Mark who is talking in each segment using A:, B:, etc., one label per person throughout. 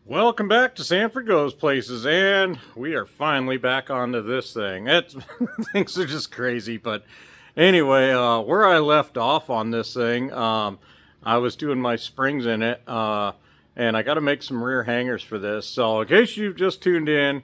A: Welcome back to Sanford Goes Places, and we are finally back onto this thing. Things are just crazy, but anyway, where I left off on this thing, I was doing my springs in it, and I got to make some rear hangers for this. So in case you've just tuned in,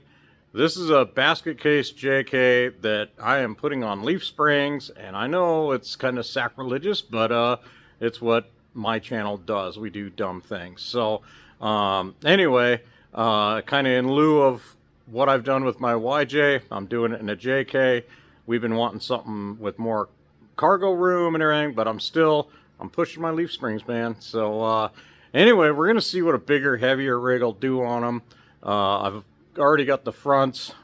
A: this is a basket case JK that I am putting on leaf springs, and I know it's kind of sacrilegious, but it's what my channel does. We do dumb things. So anyway, kind of in lieu of what I've done with my YJ, I'm doing it in a JK. We've been wanting something with more cargo room and everything, but I'm pushing my leaf springs, man. So anyway, we're gonna see what a bigger, heavier rig will do on them. I've already got the fronts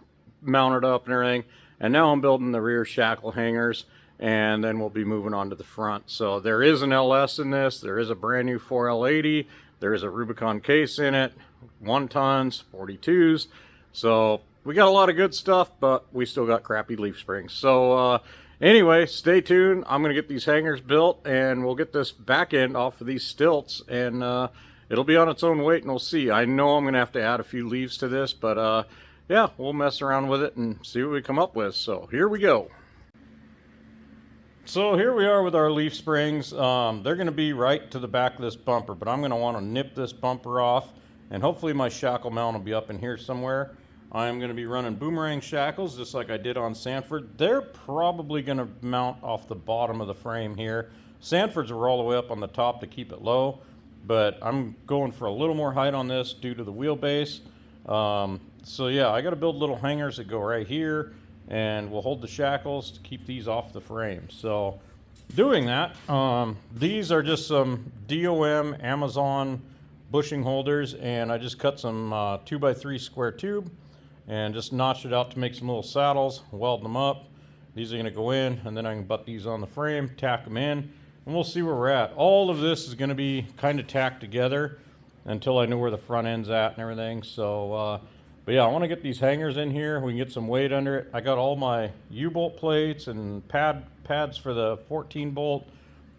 A: mounted up and everything, and now I'm building the rear shackle hangers, and then we'll be moving on to the front. So there is an LS in this. There is a brand new 4L80. There is a Rubicon case in it, 1 tons, 42s. So we got a lot of good stuff, but we still got crappy leaf springs. So anyway, stay tuned. I'm going to get these hangers built, and we'll get this back end off of these stilts, and it'll be on its own weight, and we'll see. I know I'm going to have to add a few leaves to this, but yeah, we'll mess around with it and see what we come up with. So here we go. So here we are with our leaf springs. They're going to be right to the back of this bumper, but I'm going to want to nip this bumper off, and hopefully my shackle mount will be up in here somewhere. I'm going to be running boomerang shackles just like I did on Sanford. They're probably going to mount off the bottom of the frame here. Sanford's are all the way up on the top to keep it low, but I'm going for a little more height on this due to the wheelbase. So yeah, I got to build little hangers that go right here, and we'll hold the shackles to keep these off the frame. So doing that, these are just some DOM Amazon bushing holders, and I just cut some 2x3 square tube and just notched it out to make some little saddles, weld them up. These are going to go in, and then I can butt these on the frame, tack them in, and we'll see where we're at. All of this is going to be kind of tacked together until I know where the front end's at and everything. So but yeah, I want to get these hangers in here. We can get some weight under it. I got all my U-bolt plates and pads for the 14 bolt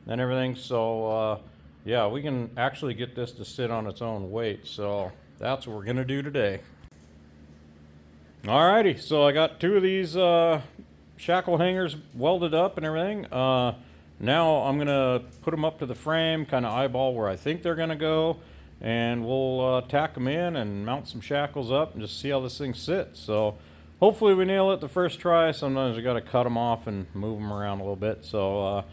A: and everything. So yeah, we can actually get this to sit on its own weight. So that's what we're going to do today. Alrighty, so I got 2 of these shackle hangers welded up and everything. Now I'm going to put them up to the frame, kind of eyeball where I think they're going to go. And we'll tack them in and mount some shackles up and just see how this thing sits. So hopefully we nail it the first try. Sometimes we got to cut them off and move them around a little bit. So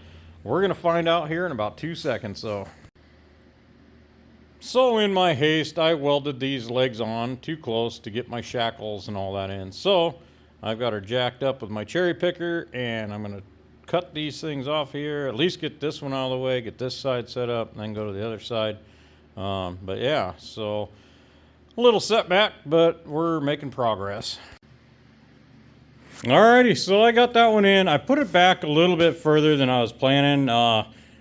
A: we're going to find out here in about 2 seconds. So in my haste, I welded these legs on too close to get my shackles and all that in. So I've got her jacked up with my cherry picker, and I'm going to cut these things off here, at least get this one out of the way, get this side set up, and then go to the other side. But yeah, so a little setback, but we're making progress. Alrighty, so I got that one in. I put it back a little bit further than I was planning,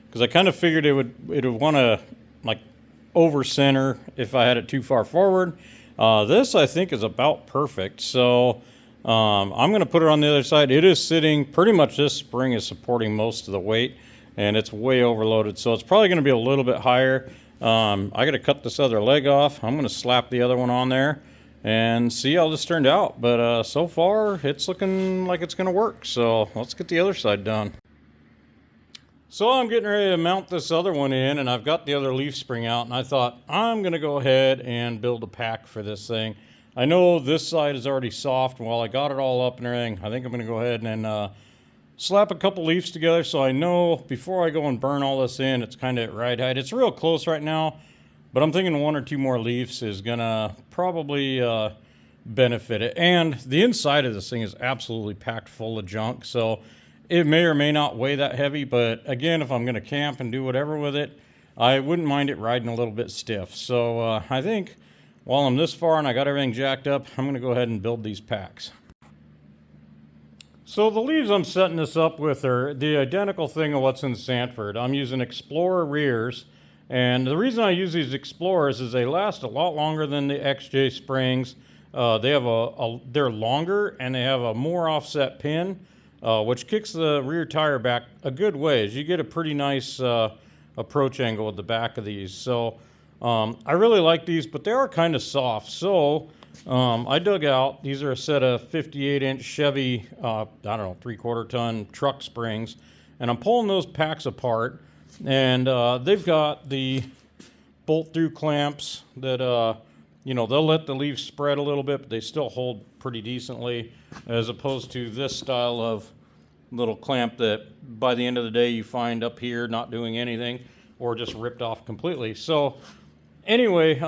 A: because I kind of figured it would want to like over center if I had it too far forward. This I think is about perfect. So I'm going to put it on the other side. It is sitting pretty much, this spring is supporting most of the weight, and it's way overloaded. So it's probably going to be a little bit higher. I got to cut this other leg off. I'm going to slap the other one on there and see how this turned out. But so far, it's looking like it's going to work. So let's get the other side done. So I'm getting ready to mount this other one in, and I've got the other leaf spring out, and I thought I'm going to go ahead and build a pack for this thing. I know this side is already soft, and while I got it all up and everything, I think I'm going to go ahead and slap a couple leaves together so I know before I go and burn all this in, it's kind of at right height. It's real close right now, but I'm thinking 1 or 2 more leaves is gonna probably benefit it. And the inside of this thing is absolutely packed full of junk, so it may or may not weigh that heavy, but again, if I'm gonna camp and do whatever with it, I wouldn't mind it riding a little bit stiff. So I think while I'm this far and I got everything jacked up, I'm gonna go ahead and build these packs. So the leaves I'm setting this up with are the identical thing of what's in Sanford. I'm using Explorer rears, and the reason I use these Explorers is they last a lot longer than the XJ springs. They have they're longer, and they have a more offset pin, which kicks the rear tire back a good ways. You get a pretty nice approach angle with the back of these. So I really like these, but they are kind of soft. So I dug out, these are a set of 58-inch Chevy, I don't know, 3/4 ton truck springs. And I'm pulling those packs apart. And they've got the bolt through clamps that, you know, they'll let the leaves spread a little bit, but they still hold pretty decently, as opposed to this style of little clamp that by the end of the day you find up here not doing anything or just ripped off completely. So anyway,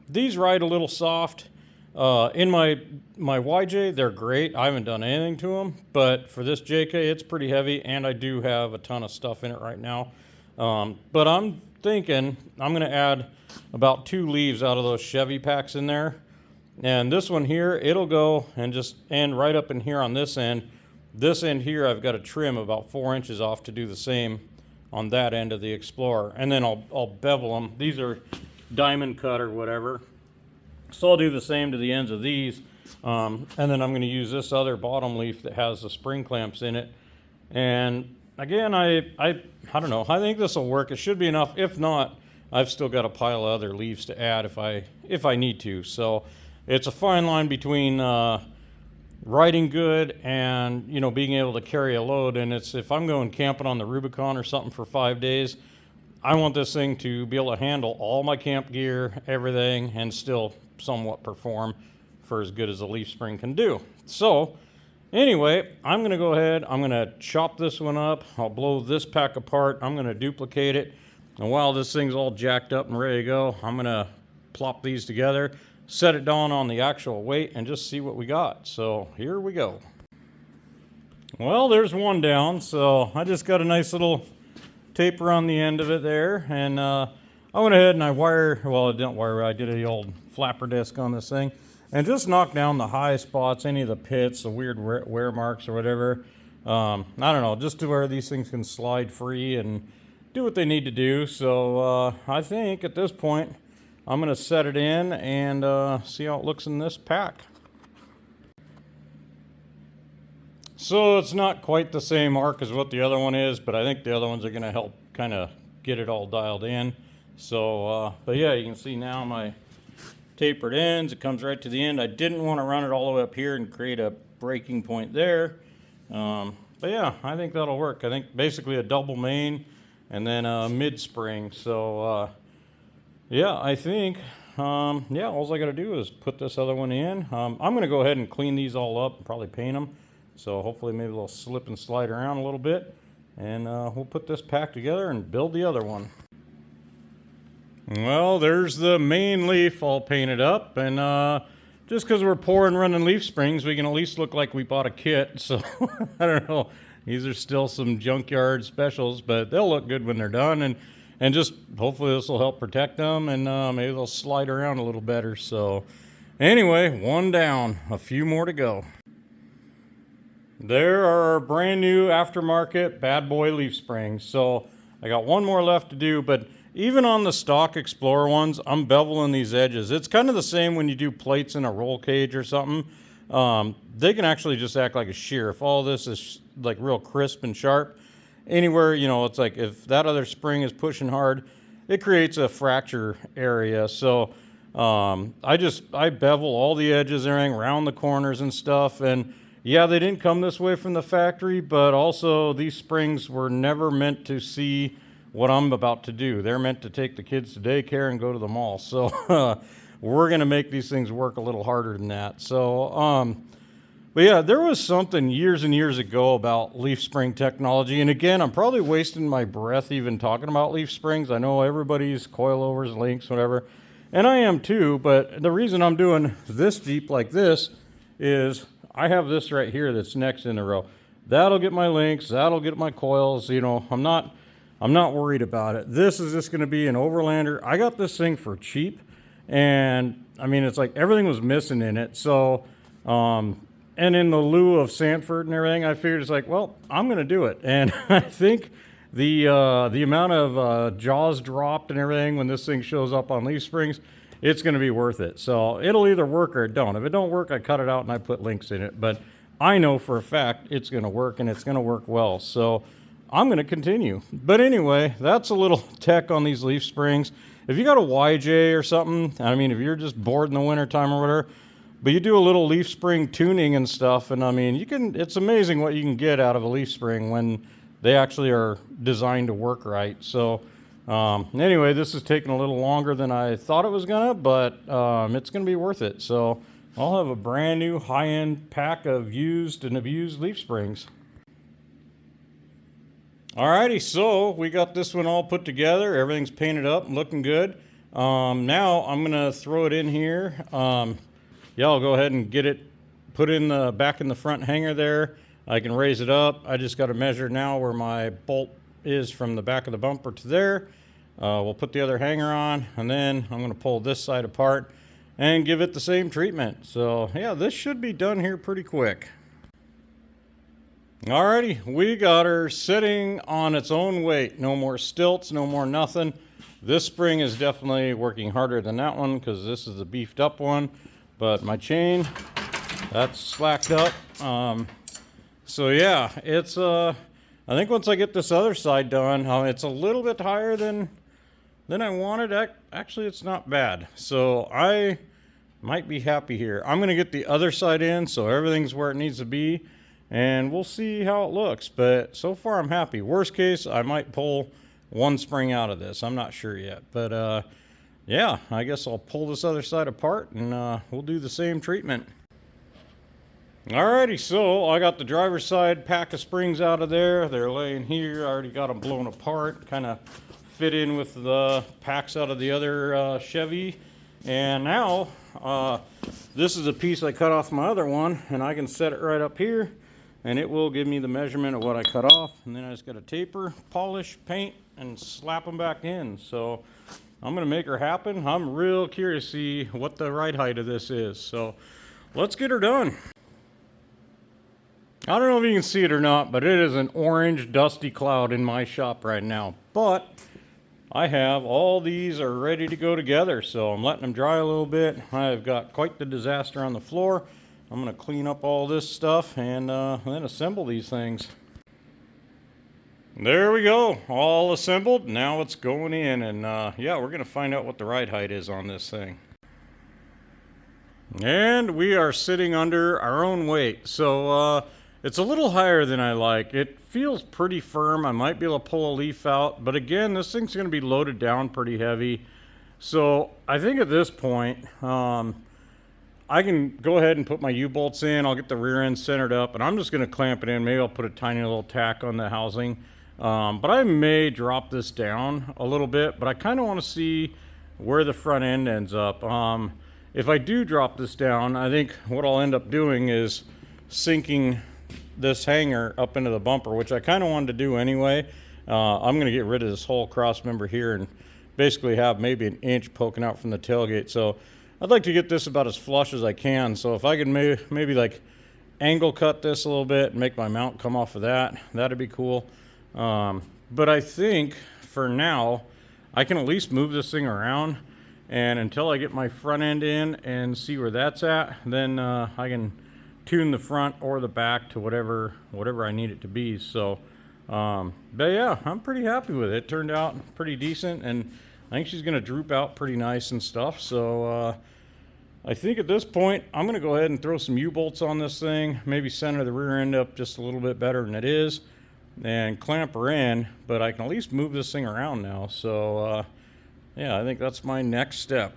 A: these ride a little soft. In my YJ, they're great. I haven't done anything to them, but for this JK, it's pretty heavy, and I do have a ton of stuff in it right now. But I'm thinking I'm going to add about 2 leaves out of those Chevy packs in there. And this one here, it'll go and just end right up in here on this end. This end here, I've got to trim about 4 inches off to do the same on that end of the Explorer. And then I'll bevel them. These are diamond cut or whatever. So I'll do the same to the ends of these. And then I'm going to use this other bottom leaf that has the spring clamps in it. And again, I don't know. I think this will work. It should be enough. If not, I've still got a pile of other leaves to add if I need to. So it's a fine line between riding good and, you know, being able to carry a load. And it's, if I'm going camping on the Rubicon or something for 5 days, I want this thing to be able to handle all my camp gear, everything, and still somewhat perform for as good as a leaf spring can do. So anyway, I'm going to go ahead, I'm going to chop this one up. I'll blow this pack apart. I'm going to duplicate it. And while this thing's all jacked up and ready to go, I'm going to plop these together, set it down on the actual weight, and just see what we got. So here we go. Well, there's one down. So I just got a nice little taper on the end of it there. And I went ahead and I did the old flapper disc on this thing. And just knock down the high spots, any of the pits, the weird wear marks or whatever. I don't know, just to where these things can slide free and do what they need to do. So I think at this point, I'm going to set it in and see how it looks in this pack. So it's not quite the same arc as what the other one is, but I think the other ones are going to help kind of get it all dialed in. So, but yeah, you can see now my tapered ends. It comes right to the end. I didn't want to run it all the way up here and create a breaking point there. But yeah, I think that'll work. I think basically a double main and then a mid spring. So yeah, I think yeah, all I got to do is put this other one in. I'm going to go ahead and clean these all up and probably paint them. So hopefully maybe they'll slip and slide around a little bit. And we'll put this pack together and build the other one. Well, there's the main leaf all painted up, and just because we're poor and running leaf springs, we can at least look like we bought a kit. So I don't know, these are still some junkyard specials, but they'll look good when they're done, and just hopefully this will help protect them, and maybe they'll slide around a little better. So anyway, one down, a few more to go. There are brand new aftermarket bad boy leaf springs. So I got one more left to do, but even on the stock Explorer ones, I'm beveling these edges. It's kind of the same when you do plates in a roll cage or something. They can actually just act like a shear. If all this is like real crisp and sharp, anywhere, you know, it's like if that other spring is pushing hard, it creates a fracture area. So I bevel all the edges, everything around the corners and stuff. And yeah, they didn't come this way from the factory, but also these springs were never meant to see what I'm about to do. They're meant to take the kids to daycare and go to the mall. So we're going to make these things work a little harder than that. So, but yeah, there was something years and years ago about leaf spring technology. And again, I'm probably wasting my breath even talking about leaf springs. I know everybody's coilovers, links, whatever. And I am too, but the reason I'm doing this deep like this is I have this right here that's next in the row. That'll get my links, that'll get my coils. You know, I'm not worried about it. This is just going to be an overlander. I got this thing for cheap, and I mean, it's like everything was missing in it. So, and in the lieu of Sanford and everything, I figured it's like, well, I'm going to do it. And I think the amount of jaws dropped and everything when this thing shows up on leaf springs, it's going to be worth it. So it'll either work or it don't. If it don't work, I cut it out and I put links in it. But I know for a fact it's going to work, and it's going to work well. So I'm going to continue. But anyway, that's a little tech on these leaf springs. if you got a YJ or something, I mean, if you're just bored in the wintertime or whatever, but you do a little leaf spring tuning and stuff, and I mean, it's amazing what you can get out of a leaf spring when they actually are designed to work right. So anyway, this is taking a little longer than I thought it was gonna, but it's gonna be worth it. So I'll have a brand new high-end pack of used and abused leaf springs. Alrighty, so we got this one all put together. Everything's painted up, looking good. Now I'm gonna throw it in here. Yeah, I'll go ahead and get it put in the back in the front hanger there. I can raise it up. I just got to measure now where my bolt is from the back of the bumper to there. We'll put the other hanger on, and then I'm going to pull this side apart and give it the same treatment. So yeah, this should be done here pretty quick. Alrighty, we got her sitting on its own weight. No more stilts, no more nothing. This spring is definitely working harder than that one because this is the beefed up one. But my chain, that's slacked up. So yeah, it's I think once I get this other side done, it's a little bit higher than I wanted. Actually, it's not bad. So I might be happy here. I'm gonna get the other side in so everything's where it needs to be, and we'll see how it looks. But so far I'm happy. Worst case, I might pull one spring out of this. I'm not sure yet, but yeah, I guess I'll pull this other side apart and we'll do the same treatment. Alrighty, so I got the driver's side pack of springs out of there. They're laying here. I already got them blown apart, kind of fit in with the packs out of the other Chevy. And now this is a piece I cut off my other one, and I can set it right up here, and it will give me the measurement of what I cut off. And then I just got to taper, polish, paint, and slap them back in. So I'm going to make her happen. I'm real curious to see what the right height of this is. So let's get her done. I don't know if you can see it or not, but it is an orange dusty cloud in my shop right now. But I have all these are ready to go together, so I'm letting them dry a little bit. I've got quite the disaster on the floor. I'm going to clean up all this stuff and then assemble these things. There we go, all assembled. Now it's going in, and yeah, we're going to find out what the right height is on this thing. And we are sitting under our own weight, so it's a little higher than I like. It feels pretty firm. I might be able to pull a leaf out, but again, this thing's going to be loaded down pretty heavy. So I think at this point, I can go ahead and put my U-bolts in. I'll get the rear end centered up, and I'm just going to clamp it in. Maybe I'll put a tiny little tack on the housing. But I may drop this down a little bit, but I kind of want to see where the front end ends up. If I do drop this down, I think what I'll end up doing is sinking this hanger up into the bumper, which I kind of wanted to do anyway. I'm going to get rid of this whole cross member here and basically have maybe an inch poking out from the tailgate. So I'd like to get this about as flush as I can. So if I could maybe like angle cut this a little bit and make my mount come off of that, that'd be cool. But I think for now, I can at least move this thing around, and until I get my front end in and see where that's at, then I can tune the front or the back to whatever I need it to be. So but yeah, I'm pretty happy with it. It turned out pretty decent, and I think she's gonna droop out pretty nice and stuff. So I think at this point I'm gonna go ahead and throw some U-bolts on this thing, maybe center the rear end up just a little bit better than it is, and clamp her in. But I can at least move this thing around now. So yeah, I think that's my next step.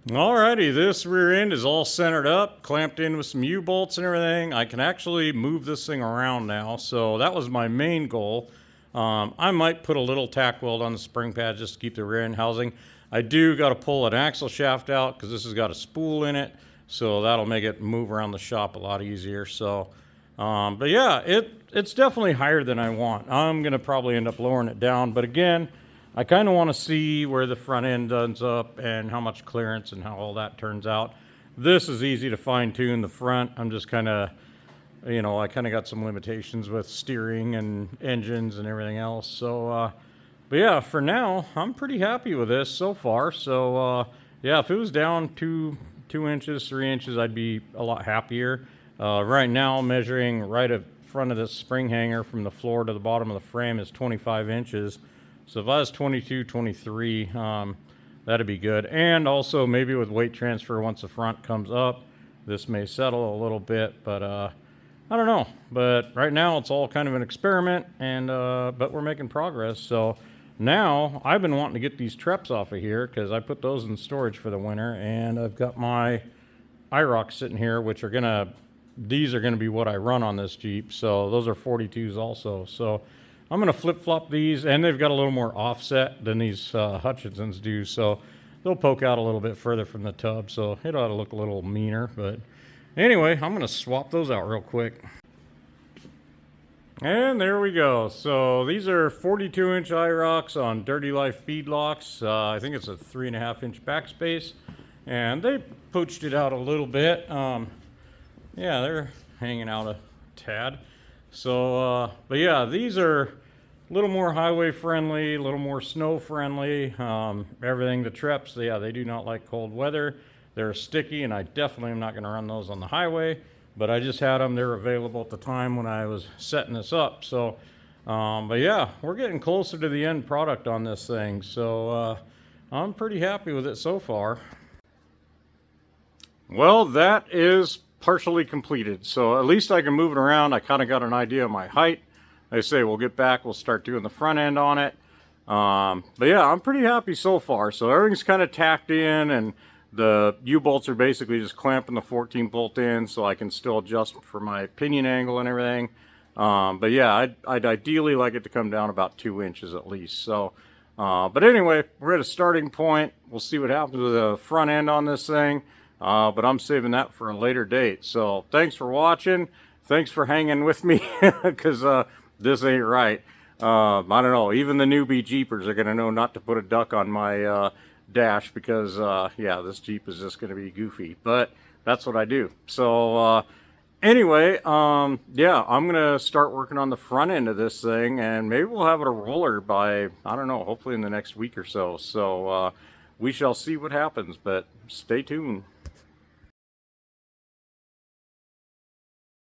A: Alrighty, this rear end is all centered up, clamped in with some U-bolts and everything. I can actually move this thing around now, so that was my main goal. I might put a little tack weld on the spring pad just to keep the rear end housing. I do got to pull an axle shaft out because this has got a spool in it, so that'll make it move around the shop a lot easier. So, but yeah, it's definitely higher than I want. I'm gonna probably end up lowering it down, but again, I kind of want to see where the front end ends up and how much clearance and how all that turns out. This is easy to fine tune the front. I'm just kind of, I kind of got some limitations with steering and engines and everything else. So, but yeah, for now, I'm pretty happy with this so far. So, yeah, if it was down 2 inches, 3 inches, I'd be a lot happier. Right now, measuring right in front of this spring hanger from the floor to the bottom of the frame is 25 inches. So if I was 22, 23, that'd be good. And also maybe with weight transfer, once the front comes up, this may settle a little bit, but I don't know. But right now it's all kind of an experiment, and but we're making progress. So now I've been wanting to get these Treps off of here because I put those in storage for the winter, and I've got my IROCs sitting here, which are these are gonna be what I run on this Jeep. So those are 42s also. So I'm gonna flip-flop these, and they've got a little more offset than these Hutchinsons do. So they'll poke out a little bit further from the tub, so it ought to look a little meaner. But anyway, I'm gonna swap those out real quick. And there we go. So these are 42-inch IROCs on Dirty Life beadlocks. I think it's a 3.5-inch backspace, and they pooched it out a little bit. Yeah, they're hanging out a tad. So, but yeah, these are a little more highway friendly, a little more snow friendly. Everything, the Treps, yeah, they do not like cold weather. They're sticky, and I definitely am not going to run those on the highway. But I just had them. They're available at the time when I was setting this up. So, but yeah, we're getting closer to the end product on this thing. So I'm pretty happy with it so far. Well, that is partially completed. So at least I can move it around. I kind of got an idea of my height. They say we'll get back, we'll start doing the front end on it. But yeah, I'm pretty happy so far. So everything's kind of tacked in, and the U-bolts are basically just clamping the 14 bolt in so I can still adjust for my pinion angle and everything. But yeah, I'd ideally like it to come down about 2 inches at least. So, but anyway, we're at a starting point. We'll see what happens with the front end on this thing. But I'm saving that for a later date. So thanks for watching. Thanks for hanging with me, because this ain't right. I don't know, even the newbie Jeepers are going to know not to put a duck on my dash, because yeah, this Jeep is just going to be goofy, but that's what I do. So anyway, yeah, I'm going to start working on the front end of this thing, and maybe we'll have it a roller by, I don't know, hopefully in the next week or so. So we shall see what happens, but stay tuned.